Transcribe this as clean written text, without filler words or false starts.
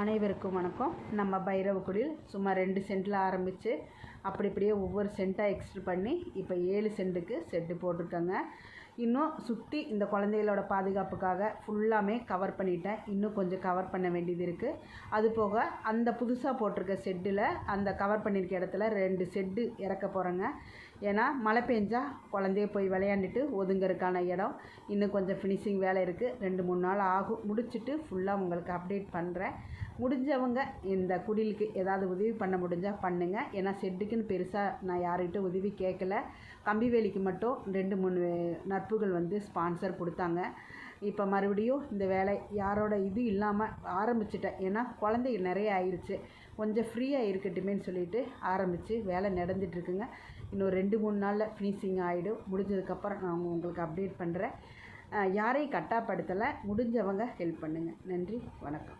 அனைவருக்கும் வணக்கம். நம்ம பைரவக்குடியில் சும்மா 2 சென்ட்டில் ஆரம்பித்து அப்படி இப்படியே ஒவ்வொரு சென்ட்டாக எக்ஸ்டெண்ட் பண்ணி இப்போ 7 சென்ட்டுக்கு செட்டு போட்டிருக்கேங்க. இன்னும் சுற்றி இந்த குழந்தைகளோட பாதுகாப்புக்காக ஃபுல்லாமே கவர் பண்ணிட்டேன். இன்னும் கொஞ்சம் கவர் பண்ண வேண்டியது இருக்குது. அது போக அந்த புதுசாக போட்டிருக்க செட்டில் அந்த கவர் பண்ணியிருக்க இடத்துல 2 செட்டு இறக்க போகிறேங்க. ஏன்னா மழை பெஞ்சா குழந்தைய போய் விளையாண்டுட்டு ஒதுங்கிறதுக்கான இடம் இன்னும் கொஞ்சம் ஃபினிஷிங் வேலை இருக்குது. 2-3 நாள் ஆகும். முடிச்சுட்டு ஃபுல்லாக உங்களுக்கு அப்டேட் பண்ணுறேன். முடிஞ்சவங்க இந்த குடிலுக்கு ஏதாவது உதவி பண்ண முடிஞ்சால் பண்ணுங்கள். ஏன்னா செட்டுக்குன்னு பெருசாக நான் யார்கிட்ட உதவி கேட்கல. கம்பி வேலிக்கு மட்டும் 2-3 நட்புகள் ஸ்பான்சர் கொடுத்தாங்க. இப்போ மறுபடியும் இந்த வேலை யாரோட இது இல்லாமல் ஆரம்பிச்சிட்டேன். ஏன்னா குழந்தைகள் நிறைய ஆயிடுச்சு, கொஞ்சம் ஃப்ரீயாக இருக்கட்டுமேன்னு சொல்லிட்டு ஆரம்பித்து வேலை நடந்துகிட்ருக்குங்க. இன்னும் 2-3 நாளில் ஃபினிஷிங் ஆகிடும். முடிஞ்சதுக்கப்புறம் நான் உங்களுக்கு அப்டேட் பண்ணுறேன். யாரையும் கட்டாப்படுத்தலை. முடிஞ்சவங்க ஹெல்ப் பண்ணுங்கள். நன்றி, வணக்கம்.